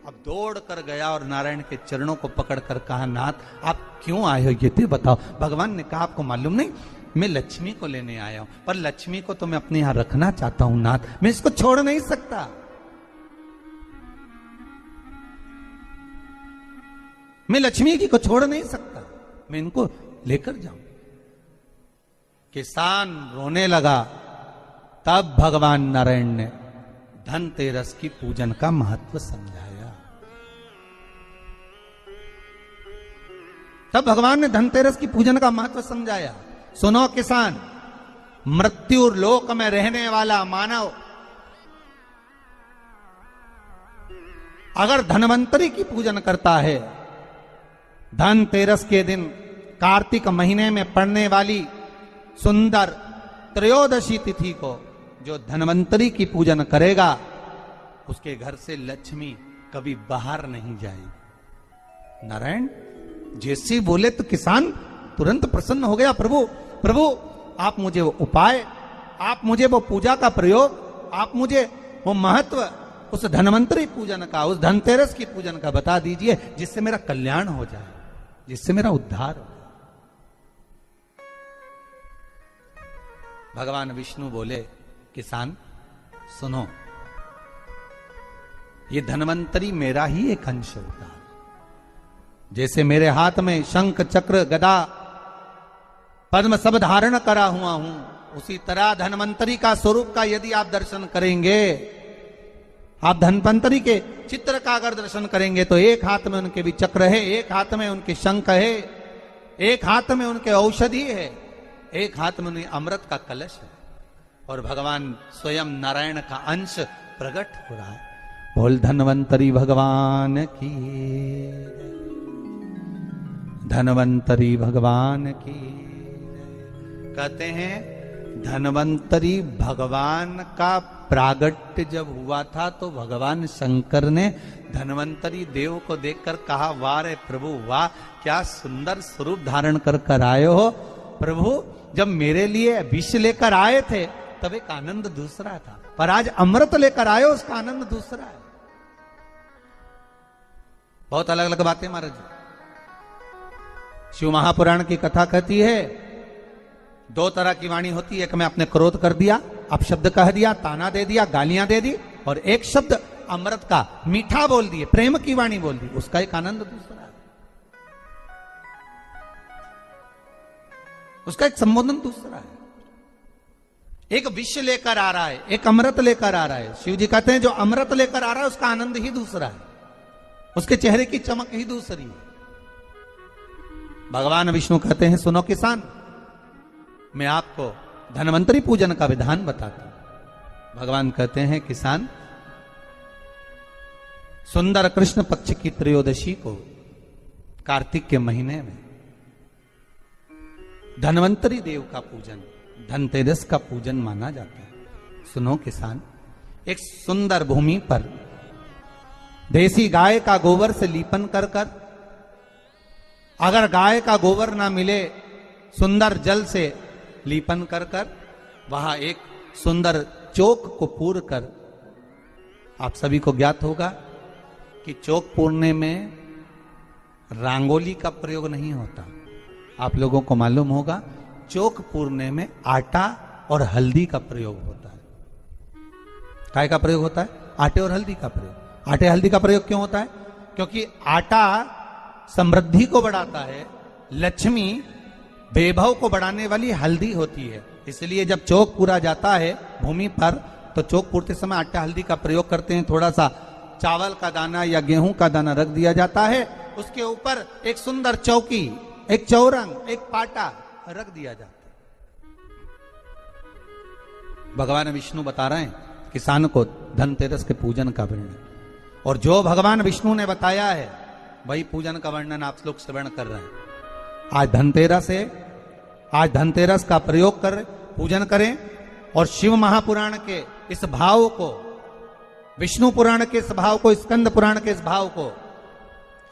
अब दौड़ कर गया और नारायण के चरणों को पकड़कर कहा, नाथ आप क्यों आए हो ये तो बताओ। भगवान ने कहा, आपको मालूम नहीं, मैं लक्ष्मी को लेने आया हूं, पर लक्ष्मी को तो मैं अपने यहां रखना चाहता हूं नाथ, मैं इसको छोड़ नहीं सकता। मैं लक्ष्मी जी को छोड़ नहीं सकता, मैं इनको लेकर जाऊं। किसान रोने लगा। तब भगवान नारायण ने धनतेरस की पूजन का महत्व समझाया। तब भगवान ने धनतेरस की पूजन का महत्व समझाया। सुनो किसान, मृत्यु लोक में रहने वाला मानव अगर धनवंतरी की पूजन करता है, धनतेरस के दिन कार्तिक महीने में पड़ने वाली सुंदर त्रयोदशी तिथि को जो धनवंतरी की पूजन करेगा, उसके घर से लक्ष्मी कभी बाहर नहीं जाएगी। नारायण जैसे बोले तो किसान तुरंत प्रसन्न हो गया। प्रभु प्रभु आप मुझे वो उपाय, आप मुझे वो पूजा का प्रयोग, आप मुझे वो महत्व उस धनवंतरी पूजन का, उस धनतेरस की पूजन का बता दीजिए, जिससे मेरा कल्याण हो जाए, जिससे मेरा उद्धार हो। भगवान विष्णु बोले, किसान सुनो, ये धनवंतरी मेरा ही एक अंश होता है। जैसे मेरे हाथ में शंख चक्र गदा पद्म सब धारण करा हुआ हूं, उसी तरह धनवंतरी का स्वरूप का यदि आप दर्शन करेंगे, आप धनवंतरी के चित्र का अगर दर्शन करेंगे, तो एक हाथ में उनके भी चक्र है, एक हाथ में उनके शंख है, एक हाथ में उनके औषधि है, एक हाथ में उन्हें अमृत का कलश है, और भगवान स्वयं नारायण का अंश प्रकट हो रहा है। बोल धनवंतरी भगवान की, धनवंतरी भगवान की। कहते हैं धनवंतरी भगवान का प्रागट्य जब हुआ था, तो भगवान शंकर ने धनवंतरी देव को देखकर कहा, वाह रे प्रभु वाह, क्या सुंदर स्वरूप धारण कर आए हो प्रभु। जब मेरे लिए विष लेकर आए थे तब एक आनंद दूसरा था, पर आज अमृत लेकर आए हो, उसका आनंद दूसरा है। बहुत अलग अलग बातें महाराज। शिव महापुराण की कथा कहती है, दो तरह की वाणी होती है, एक में आपने क्रोध कर दिया, अपशब्द कह दिया, ताना दे दिया, गालियां दे दी, और एक शब्द अमृत का मीठा बोल दिए, प्रेम की वाणी बोल दी, उसका एक आनंद दूसरा है, उसका एक संबोधन दूसरा है। एक विष लेकर आ रहा है, एक अमृत लेकर आ रहा है। शिव जी कहते हैं जो अमृत लेकर आ रहा है उसका आनंद ही दूसरा है, उसके चेहरे की चमक ही दूसरी है। भगवान विष्णु कहते हैं, सुनो किसान, मैं आपको धनवंतरी पूजन का विधान बताता हूं। भगवान कहते हैं, किसान सुंदर कृष्ण पक्ष की त्रयोदशी को कार्तिक के महीने में धनवंतरी देव का पूजन, धनतेरस का पूजन माना जाता है। सुनो किसान, एक सुंदर भूमि पर देसी गाय का गोबर से लीपन कर कर, अगर गाय का गोबर ना मिले, सुंदर जल से लीपन कर कर, वहां एक सुंदर चौक को पूर कर, आप सभी को ज्ञात होगा कि चौक पूरने में रंगोली का प्रयोग नहीं होता। आप लोगों को मालूम होगा, चौक पूरने में आटा और हल्दी का प्रयोग होता है। काय का प्रयोग होता है? आटे और हल्दी का प्रयोग। आटे हल्दी का प्रयोग क्यों होता है? क्योंकि आटा समृद्धि को बढ़ाता है, लक्ष्मी वैभव को बढ़ाने वाली हल्दी होती है। इसलिए जब चौक पूरा जाता है भूमि पर, तो चौक पूरते समय आटा हल्दी का प्रयोग करते हैं। थोड़ा सा चावल का दाना या गेहूं का दाना रख दिया जाता है, उसके ऊपर एक सुंदर चौकी, एक चौरंग, एक पाटा रख दिया जाता है। भगवान विष्णु बता रहे हैं किसान को धनतेरस के पूजन का वर्णन, और जो भगवान विष्णु ने बताया है वही पूजन का वर्णन आप लोग श्रवण कर रहे हैं। आज धनतेरस है, आज धनतेरस का प्रयोग कर पूजन करें, और शिव महापुराण के इस भाव को, विष्णु पुराण के इस भाव को, स्कंद पुराण के इस भाव को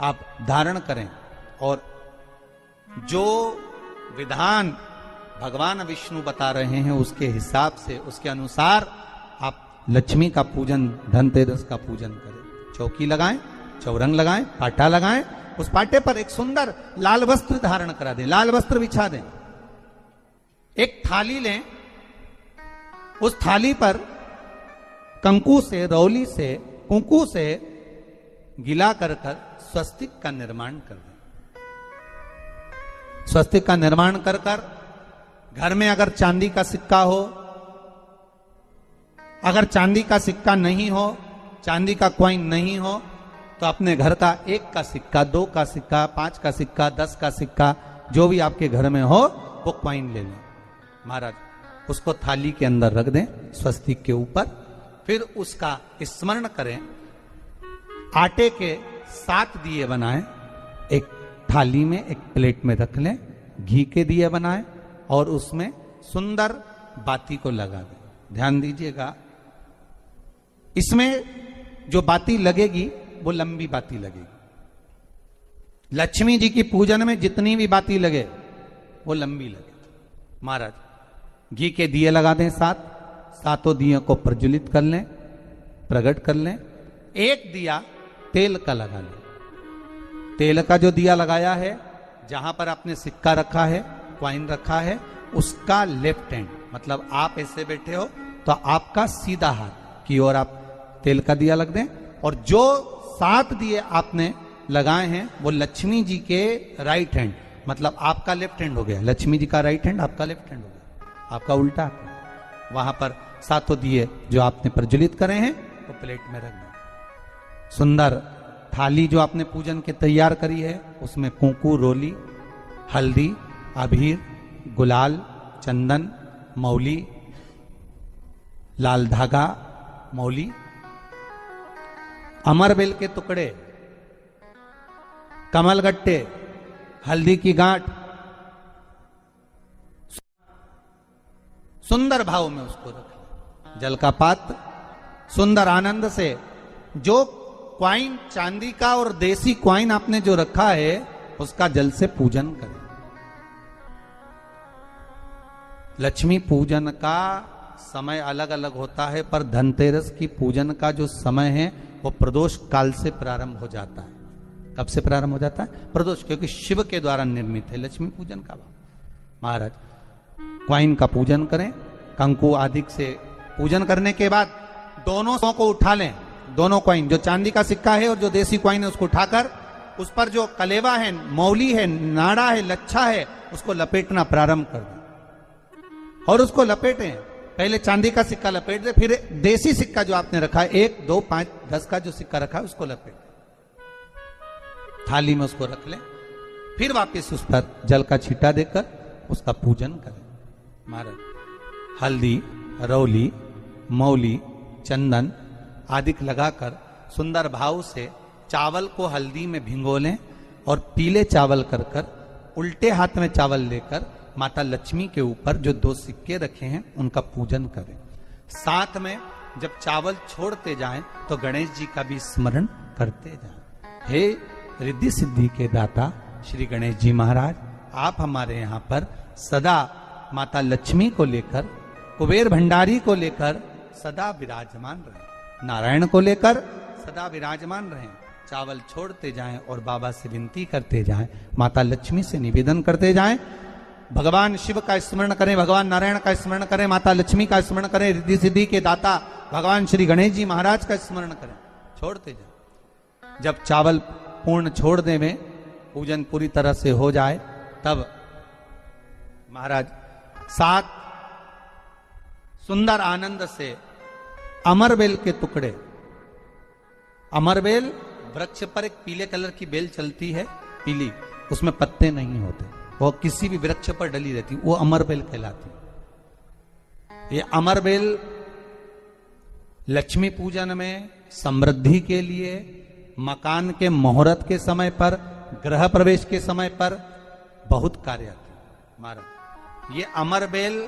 आप धारण करें, और जो विधान भगवान विष्णु बता रहे हैं उसके हिसाब से, उसके अनुसार आप लक्ष्मी का पूजन, धनतेरस का पूजन करें। चौकी लगाएं, चौरंग लगाएं, पाटा लगाएं, उस पाटे पर एक सुंदर लाल वस्त्र धारण करा दें, लाल वस्त्र बिछा दें। एक थाली लें, उस थाली पर कंकु से, रौली से, कुंकू से गिला कर स्वस्तिक का निर्माण कर दें। स्वस्तिक का निर्माण कर घर में अगर चांदी का सिक्का हो, अगर चांदी का सिक्का नहीं हो, चांदी का कॉइन नहीं हो, तो अपने घर का 1 का सिक्का, 2 का सिक्का, 5 का सिक्का, 10 का सिक्का, जो भी आपके घर में हो वो कॉइन ले लें महाराज, उसको थाली के अंदर रख दें स्वस्तिक के ऊपर। फिर उसका स्मरण करें, आटे के 7 दिए बनाएं, एक थाली में, एक प्लेट में रख लें, घी के दिए बनाएं और उसमें सुंदर बाती को लगा दें। ध्यान दीजिएगा, इसमें जो बाती लगेगी वो लंबी बाती लगेगी। लक्ष्मी जी की पूजन में जितनी भी बाती लगे वो लंबी लगे। महाराज घी के दिए लगा दें 7, सातों दियों को प्रज्वलित कर लें, प्रकट कर लें। एक दिया तेल का लगा लें। तेल का जो दिया लगाया है, जहां पर आपने सिक्का रखा है, कॉइन रखा है, उसका लेफ्ट हैंड, मतलब आप ऐसे बैठे हो तो आपका सीधा हाथ की ओर आप तेल का दिया लग दें। और जो 7 दिए आपने लगाए हैं वो लक्ष्मी जी के राइट हैंड, मतलब आपका लेफ्ट हैंड हो गया, लक्ष्मी जी का राइट हैंड, आपका लेफ्ट हैंड हो गया, आपका उल्टा। वहां पर 7 दिए जो आपने प्रज्वलित करे हैं वो प्लेट में रख दें। सुंदर थाली जो आपने पूजन के तैयार करी है, उसमें कुंकू, रोली, हल्दी, अबीर, गुलाल, चंदन, मौली, लाल धागा, मौली, अमरबेल के टुकड़े, कमलगट्टे, हल्दी की गांठ, सुंदर भाव में उसको रखें। जल का पात्र सुंदर आनंद से, जो क्वाइन चांदी का और देसी क्वाइन आपने जो रखा है उसका जल से पूजन करें। लक्ष्मी पूजन का समय अलग अलग होता है, पर धनतेरस की पूजन का जो समय है वो प्रदोष काल से प्रारंभ हो जाता है। कब से प्रारंभ हो जाता है? प्रदोष, क्योंकि शिव के द्वारा निर्मित है लक्ष्मी पूजन का। महाराज क्वाइन का पूजन करें, कंकु आदि से पूजन करने के बाद दोनों को उठा लें। दोनों क्वाइन, जो चांदी का सिक्का है और जो देसी क्वाइन है, उसको उठाकर उस पर जो कलेवा है, मौली है, नाड़ा है, लच्छा है, उसको लपेटना प्रारंभ कर दें और उसको लपेटें। पहले चांदी का सिक्का लपेट दे, फिर देसी सिक्का जो आपने रखा है 1, 2, 5, 10 का जो सिक्का रखा है उसको लपेट दें, थाली में उसको रख लें। फिर वापस उस पर जल का छींटा देकर उसका पूजन करें। महाराज हल्दी, रौली, मौली, चंदन आदि लगाकर सुंदर भाव से चावल को हल्दी में भिगो लें और पीले चावल कर उल्टे हाथ में चावल लेकर माता लक्ष्मी के ऊपर जो 2 सिक्के रखे हैं उनका पूजन करें। साथ में जब चावल छोड़ते जाएं तो गणेश जी का भी स्मरण करते जाएं। हे रिद्धि सिद्धि के दाता श्री गणेश जी महाराज, आप हमारे यहाँ पर सदा माता लक्ष्मी को लेकर, कुबेर भंडारी को लेकर सदा विराजमान रहें, नारायण को लेकर सदा विराजमान रहें। चावल छोड़ते जाएं और बाबा से विनती करते जाएं, माता लक्ष्मी से निवेदन करते जाएं, भगवान शिव का स्मरण करें, भगवान नारायण का स्मरण करें, माता लक्ष्मी का स्मरण करें, रिद्धि सिद्धि के दाता भगवान श्री गणेश जी महाराज का स्मरण करें, छोड़ते जाएं। जब चावल पूर्ण छोड़ दे में पूजन पूरी तरह से हो जाए, तब महाराज 7 सुंदर आनंद से अमरबेल के टुकड़े, अमरबेल वृक्ष पर एक पीले कलर की बेल चलती है, पीली, उसमें पत्ते नहीं होते, वो किसी भी वृक्ष पर डली रहती, वो अमरबेल कहलाती। ये अमरबेल लक्ष्मी पूजन में, समृद्धि के लिए, मकान के मुहूर्त के समय पर, गृह प्रवेश के समय पर बहुत कार्य आती है। महाराज ये अमरबेल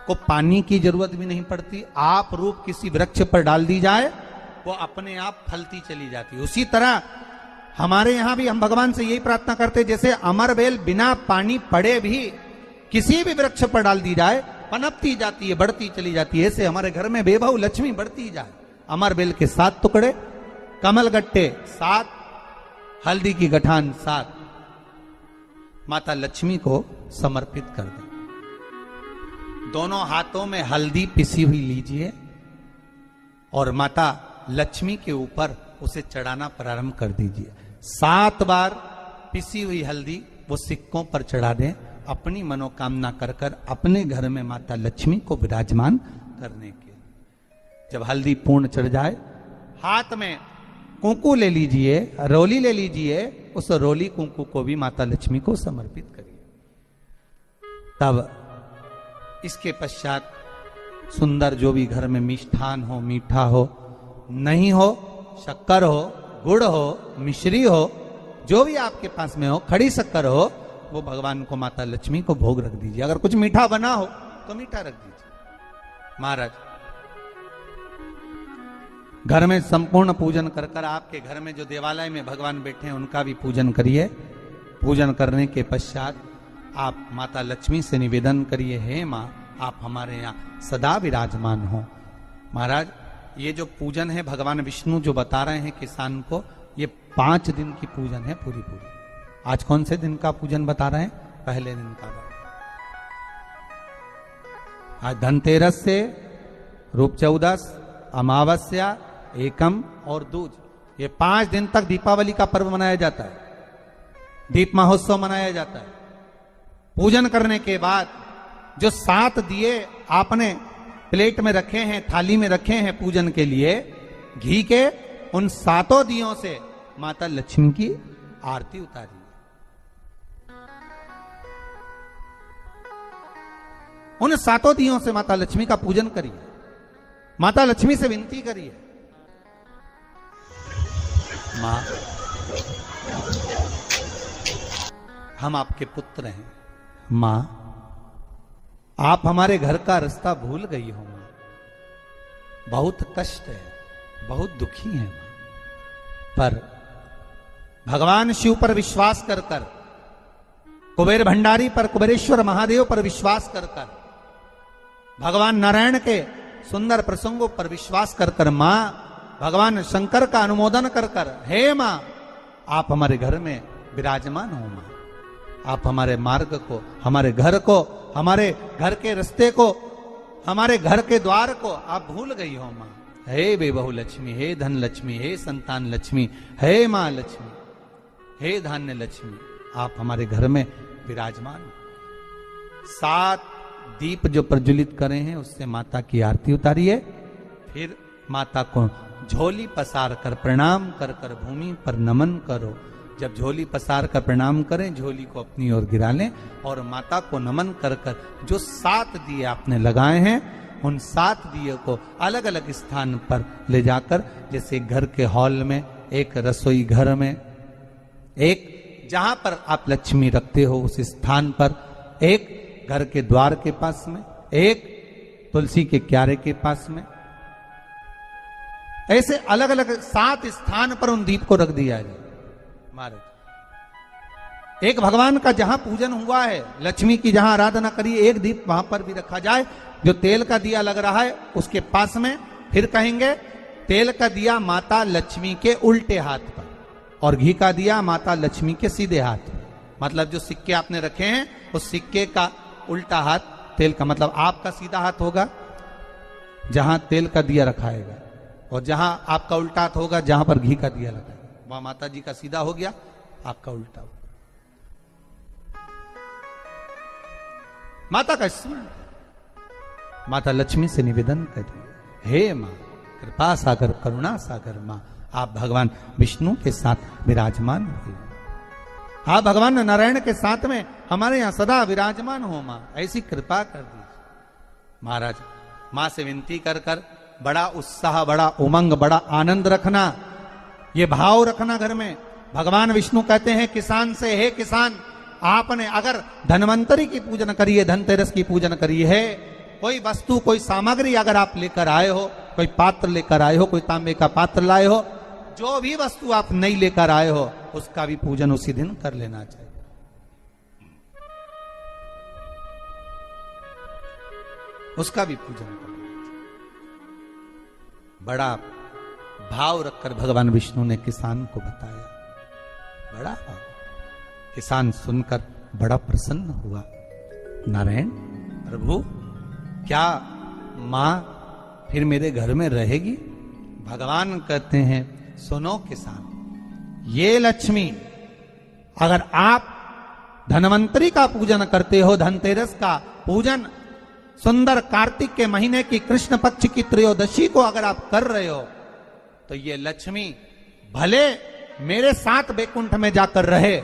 को पानी की जरूरत भी नहीं पड़ती, आप रूप किसी वृक्ष पर डाल दी जाए वो अपने आप फलती चली जाती है। उसी तरह हमारे यहां भी हम भगवान से यही प्रार्थना करते, जैसे अमरबेल बिना पानी पड़े भी किसी भी वृक्ष पर डाल दी जाए पनपती जाती है, बढ़ती चली जाती है, ऐसे हमारे घर में बेभव लक्ष्मी बढ़ती जाए। अमरबेल के 7 टुकड़े कमल गट्टे 7, हल्दी की गठान 7 माता लक्ष्मी को समर्पित कर दें। दोनों हाथों में हल्दी पिसी हुई लीजिए और माता लक्ष्मी के ऊपर उसे चढ़ाना प्रारंभ कर दीजिए। 7 बार पिसी हुई हल्दी वो सिक्कों पर चढ़ा दें, अपनी मनोकामना कर कर अपने घर में माता लक्ष्मी को विराजमान करने के। जब हल्दी पूर्ण चढ़ जाए, हाथ में कुंकू ले लीजिए, रोली ले लीजिए, उस रोली कुंकू को भी माता लक्ष्मी को समर्पित करिए। तब इसके पश्चात सुंदर जो भी घर में मिष्ठान हो, मीठा हो, नहीं हो, शक्कर हो, गुड़ हो, मिश्री हो, जो भी आपके पास में हो, खड़ी शक्कर हो, वो भगवान को माता लक्ष्मी को भोग रख दीजिए। अगर कुछ मीठा बना हो तो मीठा रख दीजिए। महाराज घर में संपूर्ण पूजन कर कर आपके घर में जो देवालय में भगवान बैठे हैं उनका भी पूजन करिए। पूजन करने के पश्चात आप माता लक्ष्मी से निवेदन करिए, हे माँ आप हमारे यहाँ सदा विराजमान हो। महाराज ये जो पूजन है भगवान विष्णु जो बता रहे हैं किसान को, ये 5 दिन की पूजन है पूरी। आज कौन से दिन का पूजन बता रहे हैं? पहले दिन का। आज धनतेरस से रूप चौदस, अमावस्या, एकम और दूज, ये 5 दिन तक दीपावली का पर्व मनाया जाता है, दीप महोत्सव मनाया जाता है। पूजन करने के बाद जो 7 दिए आपने प्लेट में रखे हैं, थाली में रखे हैं पूजन के लिए, घी के, उन 7 दियों से माता लक्ष्मी की आरती उतारिए। उन 7 दियों से माता लक्ष्मी का पूजन करिए। माता लक्ष्मी से विनती करिए, मां हम आपके पुत्र हैं, मां आप हमारे घर का रास्ता भूल गई हो, मां बहुत कष्ट है, बहुत दुखी है मां। पर भगवान शिव पर विश्वास कर कर, कुबेर भंडारी पर, कुबेरेश्वर महादेव पर विश्वास कर कर, भगवान नारायण के सुंदर प्रसंगों पर विश्वास कर कर, मां भगवान शंकर का अनुमोदन कर कर, हे मां आप हमारे घर में विराजमान हो, मां आप हमारे मार्ग को, हमारे घर को, हमारे घर के रास्ते को, हमारे घर के द्वार को आप भूल गई हो मां। हे बेबहु लक्ष्मी, हे धन लक्ष्मी, हे संतान लक्ष्मी, हे मां लक्ष्मी, हे धान्य लक्ष्मी, आप हमारे घर में विराजमान हो। 7 दीप जो प्रज्वलित करे हैं उससे माता की आरती उतारिए। फिर माता को झोली पसार कर प्रणाम कर कर भूमि पर नमन करो। जब झोली पसार कर प्रणाम करें, झोली को अपनी ओर गिरा लें और माता को नमन कर कर जो 7 दिए आपने लगाए हैं, उन 7 दिए को अलग अलग स्थान पर ले जाकर, जैसे घर के हॉल में, एक रसोई घर में, एक जहां पर आप लक्ष्मी रखते हो उस स्थान पर, एक घर के द्वार के पास में, एक तुलसी के क्यारे के पास में, ऐसे अलग अलग 7 स्थान पर उन दीप को रख दिया जाए। महाराज एक भगवान का जहां पूजन हुआ है, लक्ष्मी की जहां आराधना करिए, एक दीप वहां पर भी रखा जाए। जो तेल का दिया लग रहा है उसके पास में, फिर कहेंगे तेल का दिया माता लक्ष्मी के उल्टे हाथ पर और घी का दिया माता लक्ष्मी के सीधे हाथ। मतलब जो सिक्के आपने रखे हैं उस सिक्के का उल्टा हाथ तेल का, मतलब आपका सीधा हाथ होगा जहां तेल का दिया रखाएगा, और जहां आपका उल्टा हाथ होगा जहां पर घी का दिया लगा, वहां माता जी का सीधा हो गया, आपका उल्टा हो। माता का स्मरण, माता लक्ष्मी से निवेदन करिए, हे मां कृपा सागर, करुणा सागर मां आप भगवान विष्णु के साथ विराजमान हुए, आप भगवान नारायण के साथ में हमारे यहां सदा विराजमान हो मां, ऐसी कृपा कर दीजिए। महाराज मां से विनती कर कर बड़ा उत्साह, बड़ा उमंग, बड़ा आनंद रखना, ये भाव रखना घर में। भगवान विष्णु कहते हैं किसान से, हे किसान आपने अगर धन्वंतरी की पूजन करी है, धनतेरस की पूजन करी है, कोई वस्तु, कोई सामग्री अगर आप लेकर आए हो, कोई पात्र लेकर आए हो, कोई तांबे का पात्र लाए हो, जो भी वस्तु आप नहीं लेकर आए हो उसका भी पूजन उसी दिन कर लेना चाहिए। उसका भी पूजन करना चाहिए। बड़ा भाव रखकर भगवान विष्णु ने किसान को बताया। बड़ा भाव। किसान सुनकर बड़ा प्रसन्न हुआ। नारायण प्रभु, क्या मां फिर मेरे घर में रहेगी? भगवान कहते हैं, सुनो किसान, ये लक्ष्मी अगर आप धनवंतरी का पूजन करते हो, धनतेरस का पूजन सुंदर कार्तिक के महीने की कृष्ण पक्ष की त्रयोदशी को अगर आप कर रहे हो, तो ये लक्ष्मी भले मेरे साथ बैकुंठ में जाकर रहे,